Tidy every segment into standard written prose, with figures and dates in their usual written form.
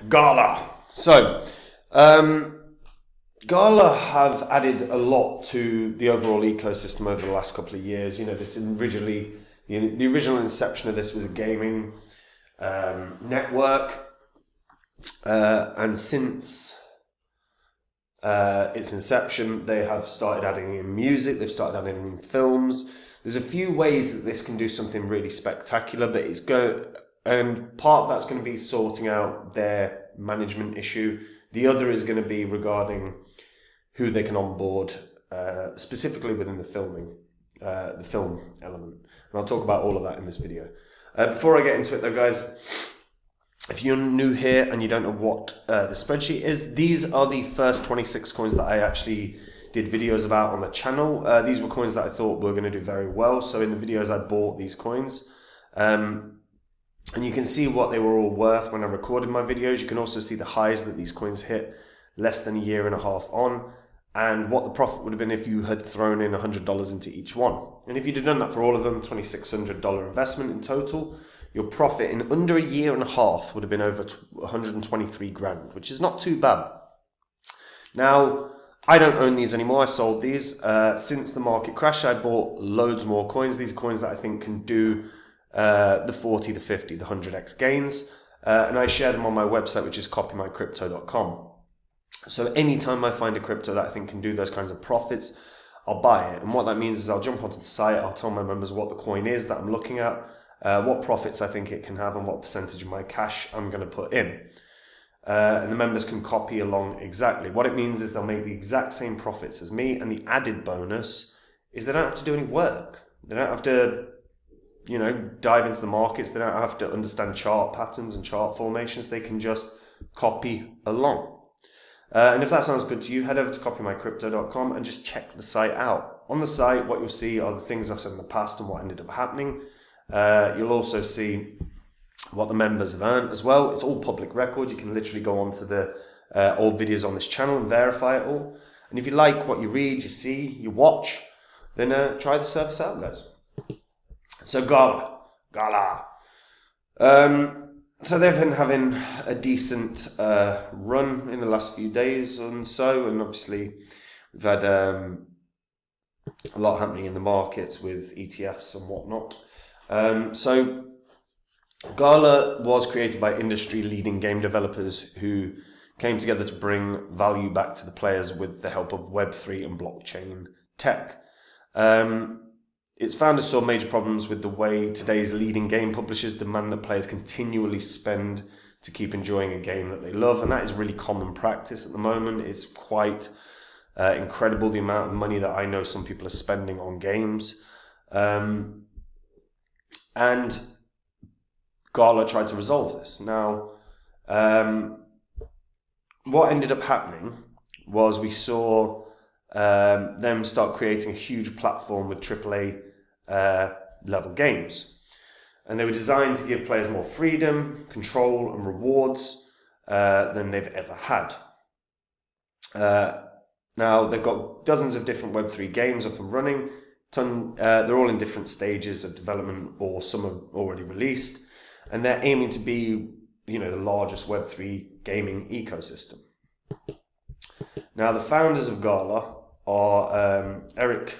Gala. So, Gala have added a lot to the overall ecosystem over the last couple of years. This originally, the original inception of this was a gaming network, and since its inception, they have started adding in music. They've started adding in films. There's a few ways that this can do something really spectacular, but and part of that's going to be sorting out their management issue. The other is going to be regarding who they can onboard, specifically within the film element. And I'll talk about all of that in this video. Before I get into it though, guys, if you're new here and you don't know what the spreadsheet is, these are the first 26 coins that I actually did videos about on the channel. These were coins that I thought were going to do very well. So in the videos I bought these coins. And you can see what they were all worth when I recorded my videos. You can also see the highs that these coins hit less than a year and a half on, and what the profit would have been if you had thrown in $100 into each one. And if you'd have done that for all of them, $2,600 investment in total, your profit in under a year and a half would have been over 123 grand, which is not too bad. Now, I don't own these anymore. I sold these. Since the market crash, I bought loads more coins. These are coins that I think can do the 40, the 50, the 100x gains. And I share them on my website, which is copymycrypto.com. So anytime I find a crypto that I think can do those kinds of profits, I'll buy it. And what that means is I'll jump onto the site, I'll tell my members what the coin is that I'm looking at, what profits I think it can have, and what percentage of my cash I'm going to put in. And the members can copy along exactly. What it means is they'll make the exact same profits as me, and the added bonus is they don't have to do any work. They don't have to dive into the markets. They don't have to understand chart patterns and chart formations. They can just copy along. And if that sounds good to you, head over to copymycrypto.com and just check the site out. On the site, what you'll see are the things I've said in the past and what ended up happening. You'll also see what the members have earned as well. It's all public record. You can literally go on to the old videos on this channel and verify it all. And if you like what you read, you see, you watch, then try the service out, guys. So Gala. So they've been having a decent run in the last few days and so, and obviously we've had a lot happening in the markets with ETFs and whatnot. So Gala was created by industry-leading game developers who came together to bring value back to the players with the help of Web3 and blockchain tech. Its founders saw major problems with the way today's leading game publishers demand that players continually spend to keep enjoying a game that they love, and that is really common practice at the moment. It's quite incredible the amount of money that I know some people are spending on games. And Gala tried to resolve this. Now, what ended up happening was we saw them start creating a huge platform with AAA level games, and they were designed to give players more freedom, control, and rewards than they've ever had. Now they've got dozens of different Web3 games up and running. They're all in different stages of development, or some are already released, and they're aiming to be, the largest Web3 gaming ecosystem. Now, the founders of Gala are Eric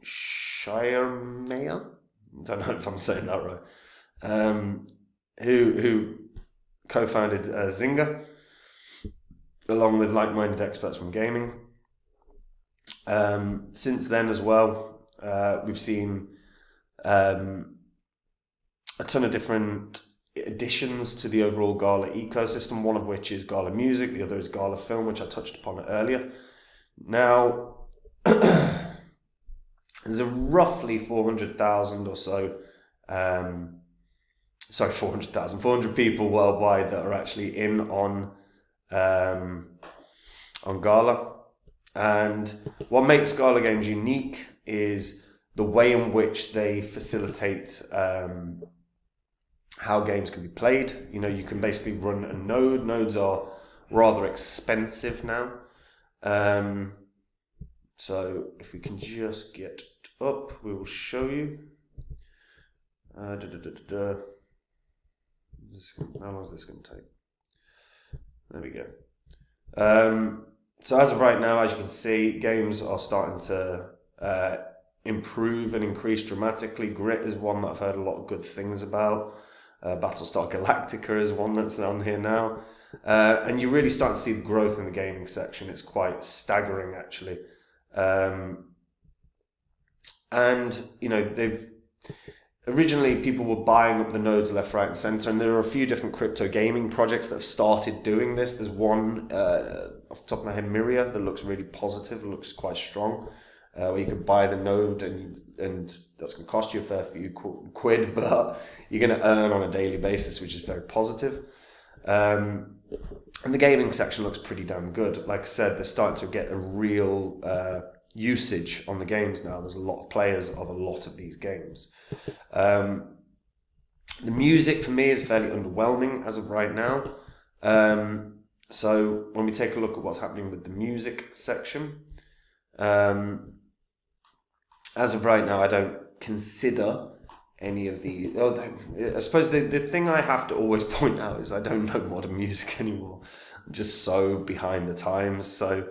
Schiermeier, I don't know if I'm saying that right, who co-founded Zynga, along with like-minded experts from gaming. Since then as well, we've seen a ton of different additions to the overall Gala ecosystem, one of which is Gala Music, the other is Gala Film, which I touched upon earlier. Now, there's a roughly 400,000 or so, 400 people worldwide that are actually in on Gala. And what makes Gala games unique is the way in which they facilitate how games can be played. You can basically run a node. Nodes are rather expensive now. So if we can just get up, we will show you. How long is this going to take? There we go. So as of right now, as you can see, games are starting to improve and increase dramatically. Grit is one that I've heard a lot of good things about. Battlestar Galactica is one that's on here now. And you really start to see the growth in the gaming section. It's quite staggering, actually. And, you know, originally people were buying up the nodes left, right, and center, and there are a few different crypto gaming projects that have started doing this. There's one, off the top of my head, Miria, that looks really positive, looks quite strong, where you can buy the node and that's going to cost you a fair few quid, but you're going to earn on a daily basis, which is very positive. And the gaming section looks pretty damn good. Like I said, they're starting to get a real usage on the games now. There's a lot of players of a lot of these games. The music for me is fairly underwhelming as of right now. So when we take a look at what's happening with the music section, as of right now, I don't consider any of the... I suppose the thing I have to always point out is I don't know modern music anymore. I'm just so behind the times. So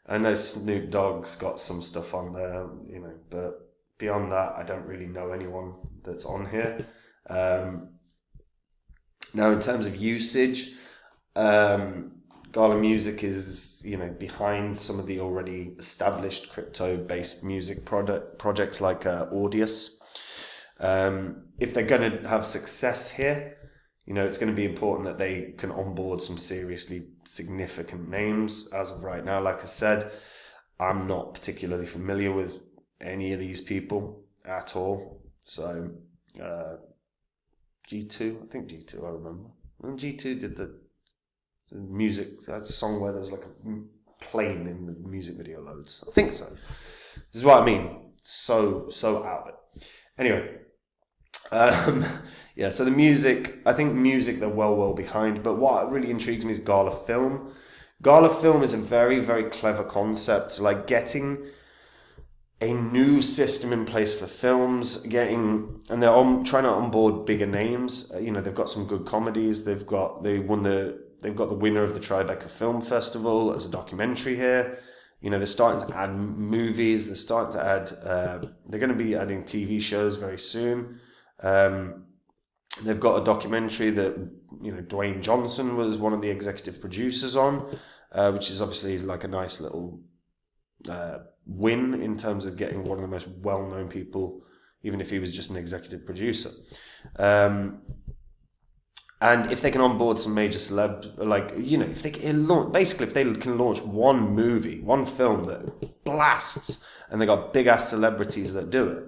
I know Snoop Dogg's got some stuff on there, you know, but beyond that, I don't really know anyone that's on here. Now, in terms of usage, Gala Music is, you know, behind some of the already established crypto-based music projects like Audius. If they're going to have success here, you know, it's going to be important that they can onboard some seriously significant names. As of right now, like I said, I'm not particularly familiar with any of these people at all. So, G2, I think G2, I remember. When G2 did the music, that song where there's like a plane in the music video loads. I think so. This is what I mean. So out of it. Anyway, yeah, so the music, I think music they're well behind, but what really intrigues me is Gala Film. Gala Film is a very, very clever concept, like getting a new system in place for films, and they're trying to onboard bigger names. You know, they've got some good comedies. They've got the winner of the Tribeca Film Festival as a documentary here. You know, they're starting to add movies. They're starting to add. They're going to be adding TV shows very soon. They've got a documentary that, you know, Dwayne Johnson was one of the executive producers on, which is obviously like a nice little win in terms of getting one of the most well-known people, even if he was just an executive producer. And if they can onboard some major celebs, like, you know, if they can launch one movie, one film that blasts, and they got big-ass celebrities that do it,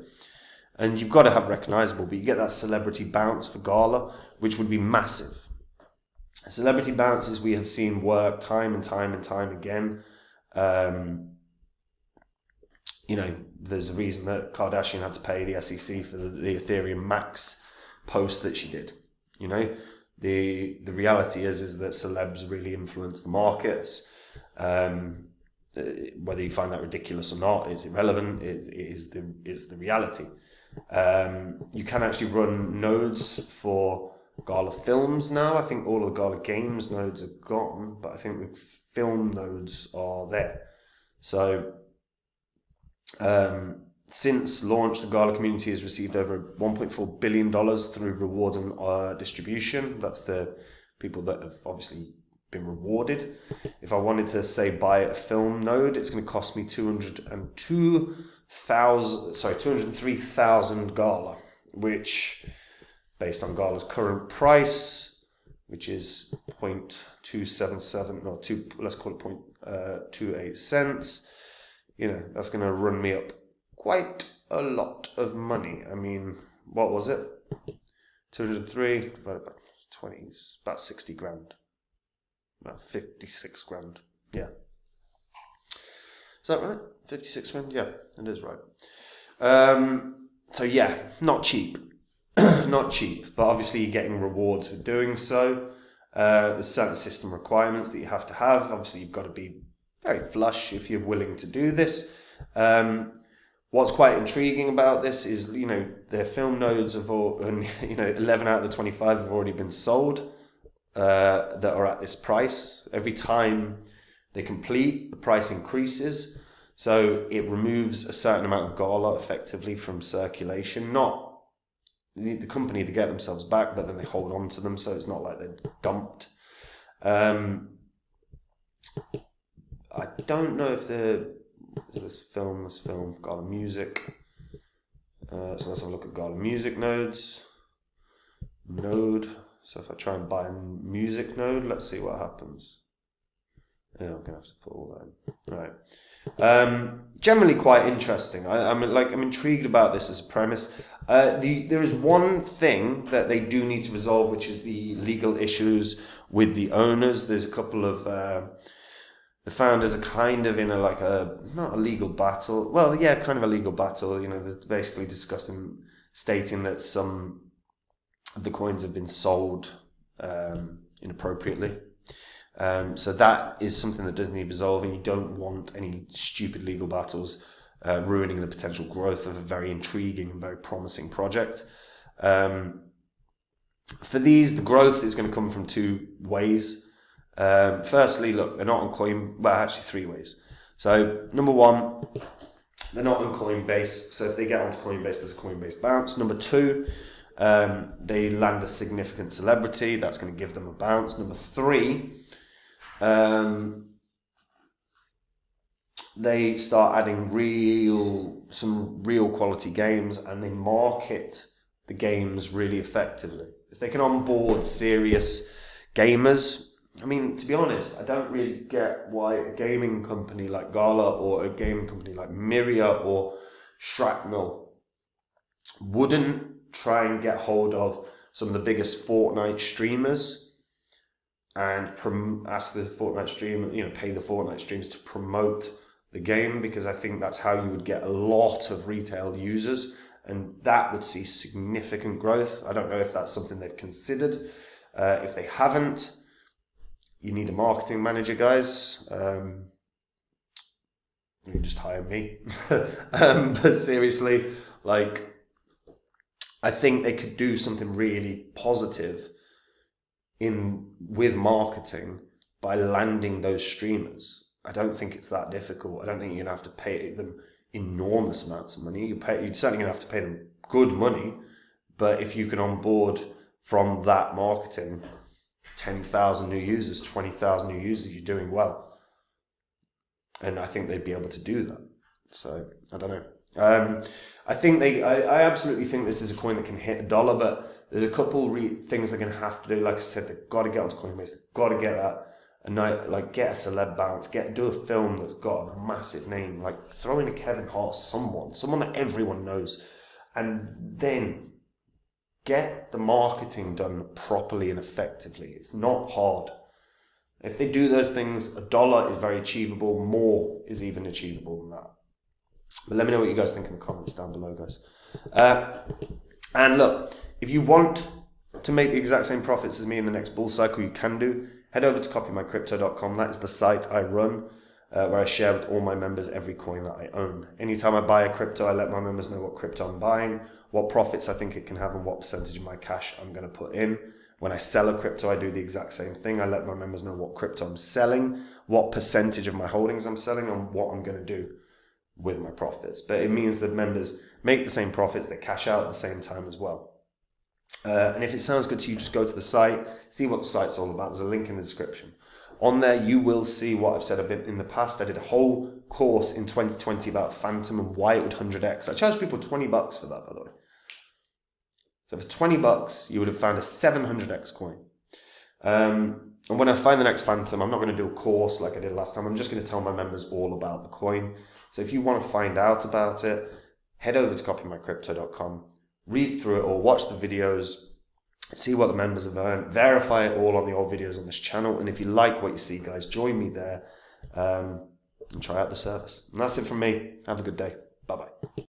and you've got to have recognizable, but you get that celebrity bounce for Gala, which would be massive. Celebrity bounces we have seen work time and time again. You know, there's a reason that Kardashian had to pay the SEC for the Ethereum Max post that she did. You know, the reality is that celebs really influence the markets. Whether you find that ridiculous or not is irrelevant. It is the reality. You can actually run nodes for Gala Films now. I think all of the Gala Games nodes are gone, but I think the film nodes are there. So, since launch, the Gala community has received over $1.4 billion through rewards and distribution. That's the people that have obviously been rewarded. If I wanted to say buy a film node, it's going to cost me 203,000 Gala, which, based on Gala's current price, which is 0.277, no, let's call it 0.28 cents. You know, that's going to run me up quite a lot of money. I mean, what was it? 203 divided by 20, about 60 grand. About 56 grand. Yeah. Is that right? 56 grand? Yeah, it is right. So yeah, not cheap. Not cheap, but obviously you're getting rewards for doing so. There's certain system requirements that you have to have. Obviously you've got to be very flush if you're willing to do this. What's quite intriguing about this is, you know, their film nodes have all, 11 out of the 25 have already been sold. that are at this price. Every time they complete, the price increases. So it removes a certain amount of Gala effectively from circulation. Not the company to get themselves back, but then they hold on to them, so it's not like they're dumped. I don't know if this film, Gala Music. So let's have a look at Gala Music nodes. Node. So if I try and buy a music node, let's see what happens. Yeah, I'm gonna have to put all that in. Right. Generally quite interesting. I'm intrigued about this as a premise. There is one thing that they do need to resolve, which is the legal issues with the owners. There's a couple of the founders are kind of in not a legal battle. Well, yeah, kind of a legal battle. You know, they're basically stating that some of the coins have been sold inappropriately. So that is something that does need resolving. You don't want any stupid legal battles ruining the potential growth of a very intriguing and very promising project. For these, the growth is going to come from two ways. Firstly, look, they're not on Coin. Well, actually, three ways. So, number one, they're not on Coinbase. So if they get onto Coinbase, there's a Coinbase bounce. Number two, they land a significant celebrity. That's going to give them a bounce. Number three, they start adding some real quality games, and they market the games really effectively. If they can onboard serious gamers, I mean, to be honest, I don't really get why a gaming company like Gala or a gaming company like Myria or Shrapnel wouldn't try and get hold of some of the biggest Fortnite streamers and ask the Fortnite streamer, pay the Fortnite streamers to promote the game, because I think that's how you would get a lot of retail users, and that would see significant growth. I don't know if that's something they've considered. If they haven't, you need a marketing manager, guys. You can just hire me. But seriously, I think they could do something really positive with marketing by landing those streamers. I don't think it's that difficult. I don't think you're going to have to pay them enormous amounts of money. You're certainly going to have to pay them good money, but if you can onboard from that marketing 10,000 new users, 20,000 new users, you're doing well. And I think they'd be able to do that. So, I don't know. I absolutely think this is a coin that can hit $1, but there's a couple things they're going to have to do. Like I said, they've got to get onto Coinbase. They've got to get that. Get a celeb bounce, do a film that's got a massive name, throw in a Kevin Hart, someone that everyone knows, and then get the marketing done properly and effectively. It's not hard. If they do those things, $1 is very achievable. More is even achievable than that. But let me know what you guys think in the comments down below, guys. And look, if you want to make the exact same profits as me in the next bull cycle, you can do. Head over to copymycrypto.com. That is the site I run, where I share with all my members every coin that I own. Anytime I buy a crypto, I let my members know what crypto I'm buying, what profits I think it can have, and what percentage of my cash I'm going to put in. When I sell a crypto, I do the exact same thing. I let my members know what crypto I'm selling, what percentage of my holdings I'm selling, and what I'm going to do with my profits. But it means that members make the same profits, they cash out at the same time as well. And if it sounds good to you, just go to the site, see what the site's all about. There's a link in the description. On there, you will see what I've said in the past. I did a whole course in 2020 about Phantom and why it would 100x. I charged people $20 for that, by the way. So for $20, you would have found a 700x coin. And when I find the next Phantom, I'm not going to do a course like I did last time. I'm just going to tell my members all about the coin. So if you want to find out about it, head over to copymycrypto.com. Read through it all, watch the videos, see what the members have earned, verify it all on the old videos on this channel. And if you like what you see, guys, join me there and try out the service. And that's it from me. Have a good day. Bye-bye.